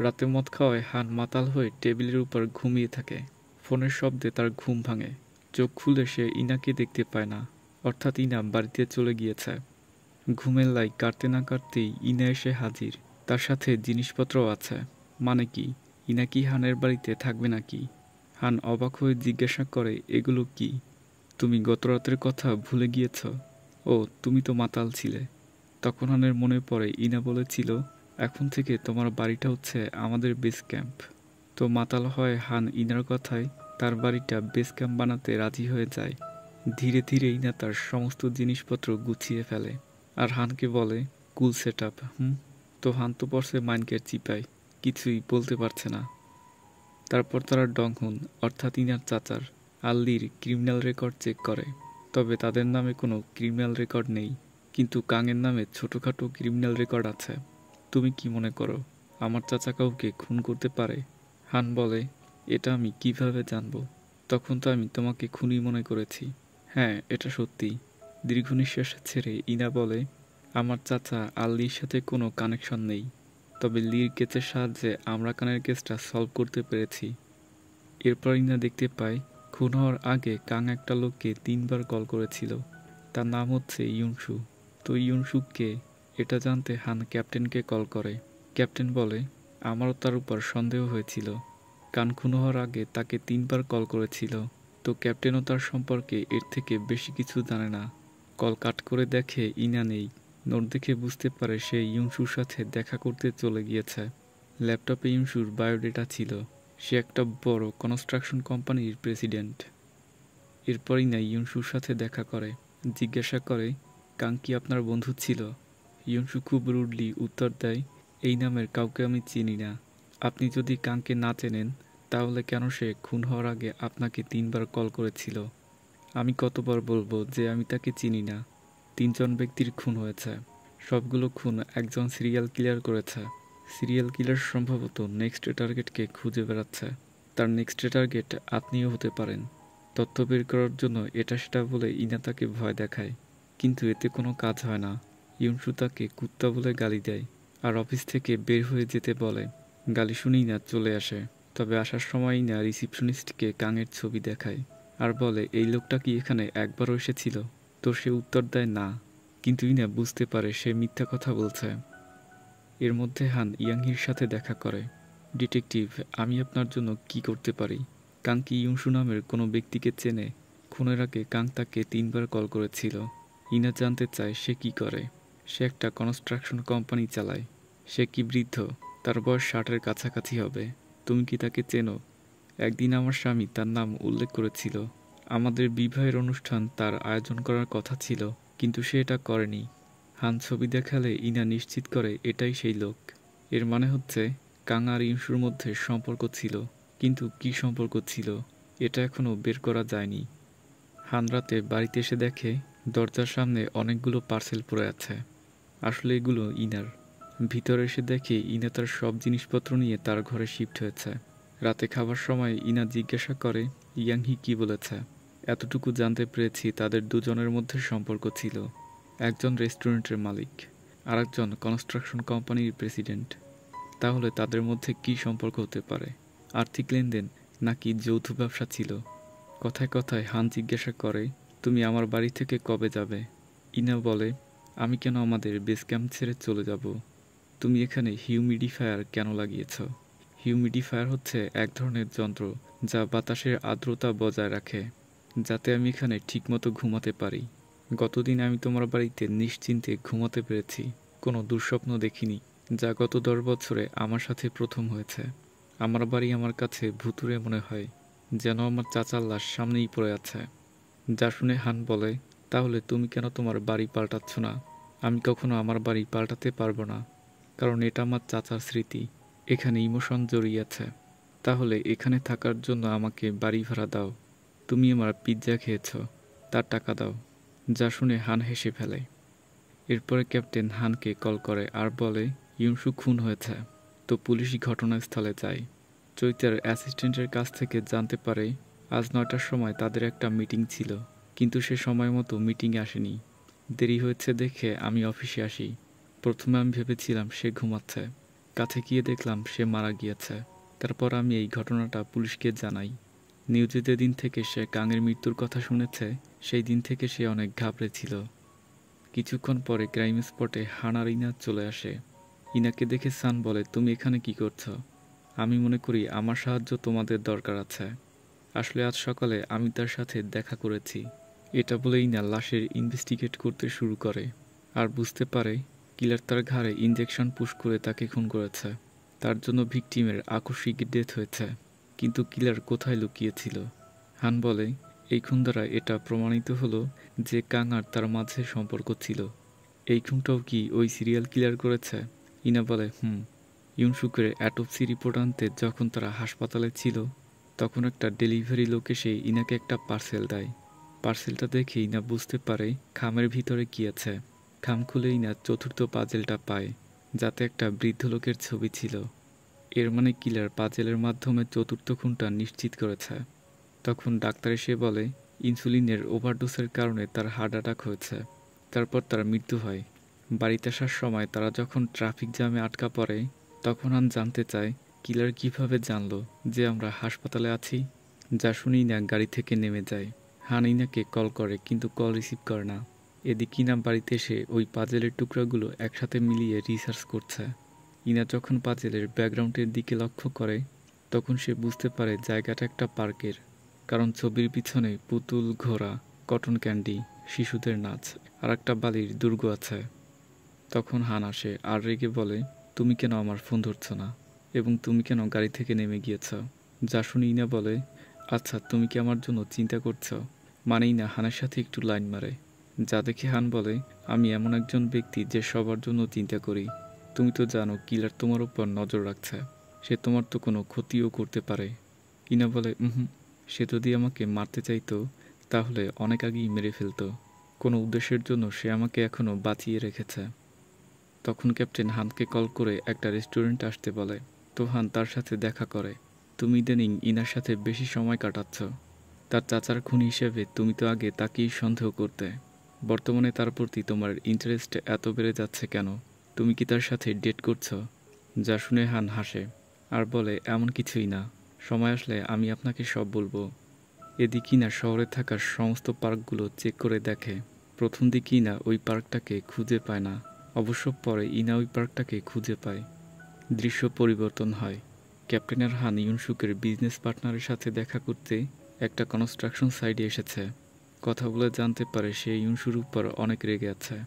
রাতে মদ খাওয়ায় হান মাতাল হয়ে টেবিলের উপর ঘুমিয়ে থাকে। ফোনের শব্দে তার ঘুম ভাঙে। চোখ খুলে সে ইনাকে দেখতে পায় না, অর্থাৎ ইনা বাড়িতে চলে গিয়েছে। ঘুমের লাই কাটতে না কাটতেই ইনা এসে হাজির। তার সাথে জিনিসপত্রও আছে। মানে কি, ইনা কি হানের বাড়িতে থাকবে নাকি? হান অবাক হয়ে জিজ্ঞাসা করে, এগুলো কি? তুমি গত রাতের কথা ভুলে গিয়েছ? ও, তুমি তো মাতাল ছিলে। তখন হানের মনে পড়ে ইনা বলেছিল, এখন থেকে তোমার বাড়িটা হচ্ছে আমাদের বেস ক্যাম্প। তো মাতাল হয় হান ইনার কথায় তার বাড়িটা বেস ক্যাম্প বানাতে রাজি হয়ে যায়। ধীরে ধীরে ইনা তার সমস্ত জিনিসপত্র গুছিয়ে ফেলে আর হানকে বলে, কুল সেট আপ। তো হান তো পড়ছে মাইনকের চিপায়, কিছুই বলতে পারছে না। তারপর তারা ডংহুন অর্থাৎ ইনার চাচার আল্লির ক্রিমিনাল রেকর্ড চেক করে। তবে তাদের নামে কোনো ক্রিমিনাল রেকর্ড নেই, কিন্তু কাঙের নামে ছোটোখাটো ক্রিমিনাল রেকর্ড আছে। তুমি কি মনে করো আমার চাচা কাউকে খুন করতে পারে? হান বলে, এটা আমি কিভাবে জানবো? তখন তো আমি তোমাকে খুনি মনে করেছি। হ্যাঁ, এটা সত্যি। দীর্ঘ নিঃশ্বাস ছেড়ে ইনা বলে, আমার চাচা আল্লির সাথে কোনো কানেকশন নেই, তবে লির কেসের সাহায্যে আমরা কানের কেসটা সলভ করতে পেরেছি। এরপর ইনা দেখতে পায় খুন হওয়ার আগে কাং একটা লোককে 3বার কল করেছিল। তার নাম হচ্ছে ইউনসু। তো ইউনসুকে এটা জানতে হান ক্যাপ্টেনকে কল করে। ক্যাপ্টেন বলে, আমারও তার উপর সন্দেহ হয়েছিল। কান খুন হওয়ার আগে তাকে 3বার কল করেছিল। তো ক্যাপ্টেনও তার সম্পর্কে এর থেকে বেশি কিছু জানে না। কল কাট করে দেখে ইনা নেই। নোট দেখে বুঝতে পারে সে ইউনসুর সাথে দেখা করতে চলে গিয়েছে। ল্যাপটপে ইউনসুর বায়োডেটা ছিল। সে একটা বড় কনস্ট্রাকশন কোম্পানির প্রেসিডেন্ট। এরপরই না ইউনসুর সাথে দেখা করে। জিজ্ঞাসা করে, কাং কি আপনার বন্ধু ছিল? ইউনসু খুব রুডলি উত্তর দেয়, এই নামের কাউকে আমি চিনি না। আপনি যদি কাংকে না চেনেন তাহলে কেন সে খুন হওয়ার আগে আপনাকে 3বার কল করেছিল? আমি কতবার বলবো যে আমি তাকে চিনি না? 3জন ব্যক্তির খুন হয়েছে। সবগুলো খুন একজন সিরিয়াল কিলার করেছে। সিরিয়াল কিলার সম্ভবত নেক্সট টার্গেটকে খুঁজে বেড়াচ্ছে। তার নেক্সট টার্গেট আপনিও হতে পারেন। তথ্য বের করার জন্য এটা সেটা বলে ইনা তাকে ভয় দেখায়, কিন্তু এতে কোনো কাজ হয় না। ইউনসু তাকে কুত্তা বলে গালি দেয় আর অফিস থেকে বের হয়ে যেতে বলে। গালি শুনেই না চলে আসে। তবে আসার সময়ই না রিসিপশনিস্টকে কাঙের ছবি দেখায় আর বলে, এই লোকটা কি এখানে একবারও এসেছিল? তো সে উত্তর দেয় না, কিন্তু ইনা বুঝতে পারে সে মিথ্যা কথা বলছে। এর মধ্যে হান ইয়াংহির সাথে দেখা করে। ডিটেকটিভ, আমি আপনার জন্য কি করতে পারি? কাং কি ইউংসু নামের কোনো ব্যক্তিকে চেনে? খুনের আগে কাং তাকে 3বার কল করেছিল। ইনা জানতে চায় সে কি করে। সে একটা কনস্ট্রাকশন কোম্পানি চালায়। সে কি বৃদ্ধ? তার বয়স 60-এর কাছাকাছি হবে। তুমি কি তাকে চেনো? একদিন আমার স্বামী তার নাম উল্লেখ করেছিল। আমাদের বিবাহের অনুষ্ঠান তার আয়োজন করার কথা ছিল, কিন্তু সে এটা করেনি। হান ছবি দেখালে ইনা নিশ্চিত করে এটাই সেই লোক। এর মানে হচ্ছে কাং আর ইউসুর মধ্যে সম্পর্ক ছিল, কিন্তু কি সম্পর্ক ছিল এটা এখনও বের করা যায়নি। হান রাতে বাড়িতে এসে দেখে দরজার সামনে অনেকগুলো পার্সেল পড়ে আছে। আসলে এগুলো ইনার। ভিতরে এসে দেখে ইনা তার সব জিনিসপত্র নিয়ে তার ঘরে শিফট হয়েছে। রাতে খাবার সময় ইনা জিজ্ঞাসা করে, ইয়াংহি কি বলেছে? এতটুকু জানতে পেরেছি তাদের দুজনের মধ্যে সম্পর্ক ছিল। একজন রেস্টুরেন্টের মালিক, আরেকজন কনস্ট্রাকশন কোম্পানির প্রেসিডেন্ট। তাহলে তাদের মধ্যে কি সম্পর্ক হতে পারে? আর্থিক লেনদেন নাকি যৌথ ব্যবসা ছিল? কথায় কথায় হান জিজ্ঞাসা করে, তুমি আমার বাড়ি থেকে কবে যাবে? ইনা বলে, আমি কেন আমাদের বেস ক্যাম্প ছেড়ে চলে যাব? তুমি এখানে হিউমিডিফায়ার কেন লাগিয়েছ? হিউমিডিফায়ার হচ্ছে এক ধরনের যন্ত্র যা বাতাসের আর্দ্রতা বজায় রাখে, যাতে আমি এখানে ঠিকমতো ঘুমাতে পারি। গতদিন আমি তোমার বাড়িতে নিশ্চিন্তে ঘুমাতে পেরেছি। কোনো দুঃস্বপ্ন দেখিনি, যা গত 10 বছরে আমার সাথে প্রথম হয়েছে। আমার বাড়ি আমার কাছে ভুতুড়ে মনে হয়, যেন আমার চাচার লাশ সামনেই পড়ে আছে। যা শুনে হান বলে, তাহলে তুমি কেন তোমার বাড়ি পাল্টাচ্ছ না? আমি কখনো আমার বাড়ি পাল্টাতে পারবো না, কারণ এটা আমার চাচার স্মৃতি। এখানে ইমোশন জড়িয়ে আছে। তাহলে এখানে থাকার জন্য আমাকে বাড়ি ভাড়া দাও। তুমি আমার পিৎজা খেয়েছ, তার টাকা দাও। যা শুনে হান হেসে ফেলে। এরপরে ক্যাপ্টেন হানকে কল করে আর বলে, ইউনসু খুন হয়েছে। তো পুলিশ ঘটনাস্থলে যায়। চৈতার অ্যাসিস্ট্যান্টের কাছ থেকে জানতে পারে আজ 9টার সময় তাদের একটা মিটিং ছিল, কিন্তু সে সময় মতো মিটিংয়ে আসেনি। দেরি হয়েছে দেখে আমি অফিসে আসি। প্রথমে আমি ভেবেছিলাম সে ঘুমাচ্ছে, কাছে গিয়ে দেখলাম সে মারা গিয়েছে। তারপর আমি এই ঘটনাটা পুলিশকে জানাই। নিউজে যেদিন থেকে সে কাঙের মৃত্যুর কথা শুনেছে সেই দিন থেকে সে অনেক ঘাবড়েছিল। কিছুক্ষণ পরে ক্রাইম স্পটে হান আর ইনা চলে আসে। ইনাকে দেখে সান বলে, তুমি এখানে কি করছো? আমি মনে করি আমার সাহায্য তোমাদের দরকার আছে। আসলে আজ সকালে আমি তার সাথে দেখা করেছি। এটা বলে ইনা লাশের ইনভেস্টিগেট করতে শুরু করে আর বুঝতে পারে কিলার তার ঘাড়ে ইঞ্জেকশন পুশ করে তাকে খুন করেছে। তার জন্য ভিকটিমের আকস্মিক ডেথ হয়েছে। কিন্তু কিলার কোথায় লুকিয়েছিল? হান বলে, এই খুন দ্বারা এটা প্রমাণিত হলো যে কাং আর তার মাঝে সম্পর্ক ছিল। এই খুনটাও কি ওই সিরিয়াল কিলার করেছে? ইনা বলে, ইউনসুকের অ্যাটপসি রিপোর্ট আনতে যখন তারা হাসপাতালে ছিল তখন একটা ডেলিভারি লোক এসে ইনাকে একটা পার্সেল দেয়। পার্সেলটা দেখে ইনা বুঝতে পারে খামের ভিতরে কি আছে। খাম খুলে ইনা চতুর্থ পাজেলটা পায়, যাতে একটা বৃদ্ধ লোকের ছবি ছিল। এর মানে কিলার পাজেলের মাধ্যমে চতুর্থ খুনটা নিশ্চিত করেছে। তখন ডাক্তার এসে বলে ইনসুলিনের ওভারডোজের কারণে তার হার্ট অ্যাটাক হয়েছে। তারপর তার মৃত্যু হয়। বাড়িতে আসার সময় তারা যখন ট্রাফিক জ্যামে আটকা পড়ে তখন হান জানতে চায় কিলার কিভাবে জানলো যে আমরা হাসপাতালে আছি। যা শুনে ইনা গাড়ি থেকে নেমে যায়। হান ইনাকে কল করে কিন্তু কল রিসিভ করে না। এদিকে ইনা বাড়িতে এসে ওই পাজেলের টুকরাগুলো একসাথে মিলিয়ে রিসার্চ করছে। ইনা যখন পাজেলের ব্যাকগ্রাউন্ডের দিকে লক্ষ্য করে তখন সে বুঝতে পারে জায়গাটা একটা পার্কের, কারণ ছবির পিছনে পুতুল, ঘোড়া, কটন ক্যান্ডি, শিশুদের নাচ আর একটা বালির দুর্গ আছে। তখন হান আসে আর রেগে বলে, তুমি কেন আমার ফোন ধরছ না এবং তুমি কেন গাড়ি থেকে নেমে গিয়েছ? যা শুনে ইনা বলে, আচ্ছা তুমি কি আমার জন্য চিন্তা করছো? মানে ইনা হানের সাথে একটু লাইন মারে, যা দেখে হান বলে, আমি এমন একজন ব্যক্তি যে সবার জন্য চিন্তা করি। তুমি তো জানো কিলার তোমার উপর নজর রাখছে, সে তোমার তো কোনো ক্ষতিও করতে পারে। ইনা বলে, সে যদি আমাকে মারতে চাইতো তাহলে অনেক আগেই মেরে ফেলতো। কোনো উদ্দেশ্যের জন্য সে আমাকে এখনো বাঁচিয়ে রেখেছে। তখন ক্যাপ্টেন হানকে কল করে একটা রেস্টুরেন্টে আসতে বলে। তো হান তার সাথে দেখা করে। তুমি ইদানিং ইনার সাথে বেশি সময় কাটাচ্ছ। তার চাচার খুনি হিসেবে তুমি তো আগে তাকেই সন্দেহ করতে, বর্তমানে তার প্রতি তোমার ইন্টারেস্ট এত বেড়ে যাচ্ছে কেন? তুমি কি তার সাথে ডেট করছো? যা শুনে হান হাসে আর বলে, এমন কিছুই না, সময় আসলে আমি আপনাকে সব বলবো। এদিকে না শহরে থাকা সমস্ত পার্কগুলো চেক করে দেখে। প্রথম দিকে না ওই পার্কটাকে খুঁজে পায় না, অবশ্য পরে ইনা ওই পার্কটাকে খুঁজে পায়। দৃশ্য পরিবর্তন হয়। ক্যাপ্টেন আর হান ইউনসুকের বিজনেস পার্টনারের সাথে দেখা করতে একটা কনস্ট্রাকশন সাইটে এসেছে। কথা বলে জানতে পারে সে ইউনসুর উপর অনেক রেগে আছে,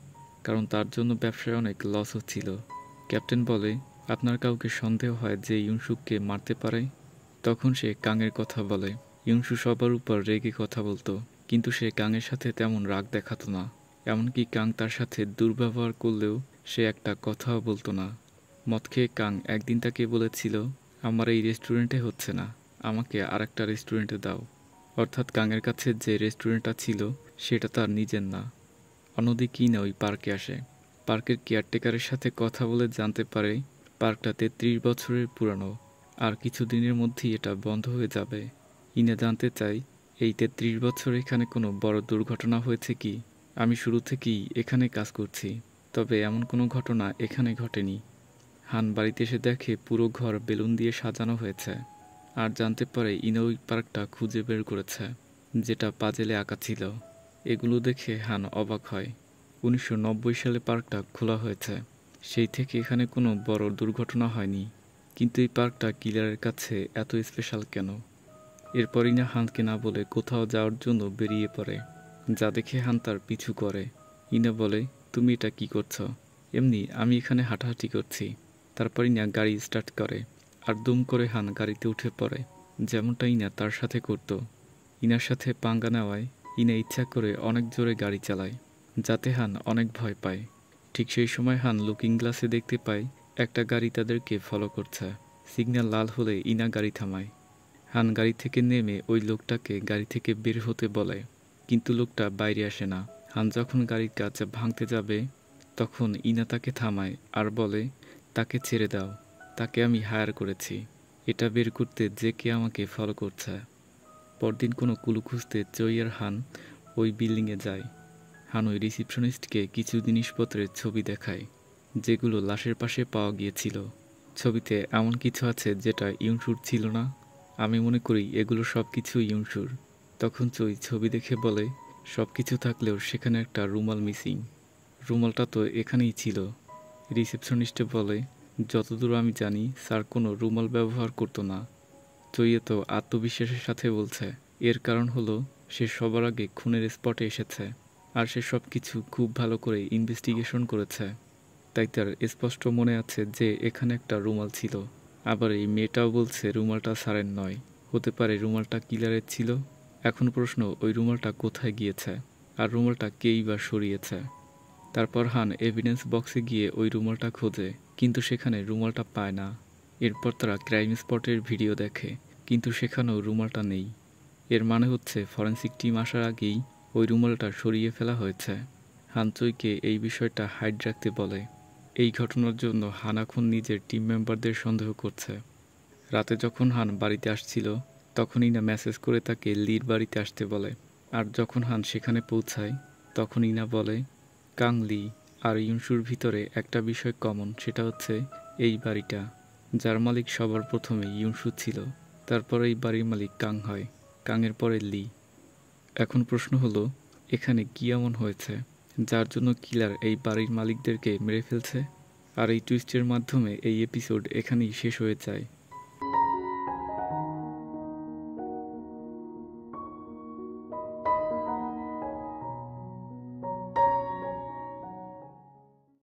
কারণ তার জন্য ব্যবসায় অনেক লস হচ্ছিল। ক্যাপ্টেন বলে, আপনার কাউকে সন্দেহ হয় যে ইউনসুককে মারতে পারে? তখন সে কাঙের কথা বলে। ইউনসু সবার উপর রেগে কথা বলতো, কিন্তু সে কাঙের সাথে তেমন রাগ দেখাতো না। এমনকি কাং তার সাথে দুর্ব্যবহার করলেও সে একটা কথাও বলতো না। মদ খেয়ে কাং একদিন তাকে বলেছিল, আমার এই রেস্টুরেন্টে হচ্ছে না, আমাকে আরেকটা রেস্টুরেন্টে দাও। অর্থাৎ কাঙের কাছে যে রেস্টুরেন্টটা ছিল সেটা তার নিজের না। অন্যদিকে না ওই পার্কে আসে। পার্কের কেয়ারটেকারের সাথে কথা বলে জানতে পারে পার্কটা ৩৩ বছরের পুরানো আর কিছুদিনের মধ্যেই এটা বন্ধ হয়ে যাবে। ইনা জানতে চাই, এই ৩৩ বছর এখানে কোনো বড় দুর্ঘটনা হয়েছে কি? আমি শুরু থেকেই এখানে কাজ করছি, তবে এমন কোনো ঘটনা এখানে ঘটেনি। হান বাড়িতে এসে দেখে পুরো ঘর বেলুন দিয়ে সাজানো হয়েছে আর জানতে পারে ইনা ওই পার্কটা খুঁজে বের করেছে, যেটা পাজেলে আঁকা ছিল। এগুলো দেখে হান অবাক হয়। ১৯৯০ সালে পার্কটা খোলা হয়েছে, সেই থেকে এখানে কোনো বড় দুর্ঘটনা হয়নি। কিন্তু এই পার্কটা কিলারের কাছে এত স্পেশাল কেন? এরপরই না হানকে না বলে কোথাও যাওয়ার জন্য বেরিয়ে পড়ে, যা দেখে হান তার পিছু করে। ইনা বলে, তুমি এটা কি করছো? এমনি আমি এখানে হাঁটাহাঁটি করছি। তারপর ইনা গাড়ি স্টার্ট করে আর দুম করে হান গাড়িতে উঠে পড়ে, যেমনটা ইনা তার সাথে করত। ইনার সাথে পাঙ্গা নেওয়ায় ইনা ইচ্ছা করে অনেক জোরে গাড়ি চালায়, যাতে হান অনেক ভয় পায়। ঠিক সেই সময় হান লুকিং গ্লাসে দেখতে পায় একটা গাড়ি তাদেরকে ফলো করছে। সিগন্যাল লাল হলে ইনা গাড়ি থামায়। হান গাড়ি থেকে নেমে ওই লোকটাকে গাড়ি থেকে বের হতে বলে, কিন্তু লোকটা বাইরে আসে না। হান যখন গাড়ির কাছে ভাঙতে যাবে তখন ইনা তাকে থামায় আর বলে, তাকে ছেড়ে দাও, তাকে আমি হায়ার করেছি, এটা বের করতে যে কে আমাকে ফলো করছে। পরদিন কোনো কুলু খুঁজতে চই আর হান ওই বিল্ডিংয়ে যায়। হান ওই রিসিপশনিস্টকে কিছু জিনিসপত্রের ছবি দেখায়, যেগুলো লাশের পাশে পাওয়া গিয়েছিল। ছবিতে এমন কিছু আছে যেটা ইউনসুর ছিল না। আমি মনে করি এগুলো সব কিছুই ইউনসুর। তখন চই ছবি দেখে বলে, সব কিছু থাকলেও সেখানে একটা রুমাল মিসিং। রুমালটা তো এখানেই ছিল। রিসেপশনিস্টে বলে, যতদূর আমি জানি স্যার কোনো রুমাল ব্যবহার করতো না। চই এত আত্মবিশ্বাসের সাথে বলছে, এর কারণ হলো সে সবার আগে খুনের স্পটে এসেছে, আর সে সব কিছু খুব ভালো করে ইনভেস্টিগেশন করেছে। তাই তার স্পষ্ট মনে আছে যে এখানে একটা রুমাল ছিল। আবার এই মেয়েটাও বলছে রুমালটা স্যারের নয়, হতে পারে রুমালটা কিলারের ছিল। এখন প্রশ্ন, ওই রুমালটা কোথায় গিয়েছে, আর রুমালটা কেই বা সরিয়েছে? তারপর হান এভিডেন্স বক্সে গিয়ে ওই রুমালটা খোঁজে, কিন্তু সেখানে রুমালটা পায় না। এরপর তারা ক্রাইম স্পটের ভিডিও দেখে, কিন্তু সেখানেও রুমালটা নেই। এর মানে হচ্ছে ফরেন্সিক টিম আসার আগেই ওই রুমালটা সরিয়ে ফেলা হয়েছে। হান চইকে এই বিষয়টা হাইড রাখতে বলে। এই ঘটনার জন্য হান এখন নিজের টিম মেম্বারদের সন্দেহ করছে। রাতে যখন হান বাড়িতে আসছিল, তখন ইনা মেসেজ করে তাকে লির বাড়িতে আসতে বলে। আর যখন হান সেখানে পৌঁছায়, তখন ইনা বলে, কাং লি আর ইউনসুর ভিতরে একটা বিষয় কমন, সেটা হচ্ছে এই বাড়িটা, যার মালিক সবার প্রথমে ইউনসু ছিল। তারপরে এই বাড়ির মালিক কাং হয়, কাংয়ের পরে লি। এখন প্রশ্ন হলো, এখানে কি এমন হয়েছে যার জন্য কিলার এই বাড়ির মালিকদেরকে মেরে ফেলছে? আর এই টুইস্টের মাধ্যমে এই এপিসোড এখানেই শেষ হয়ে যায়।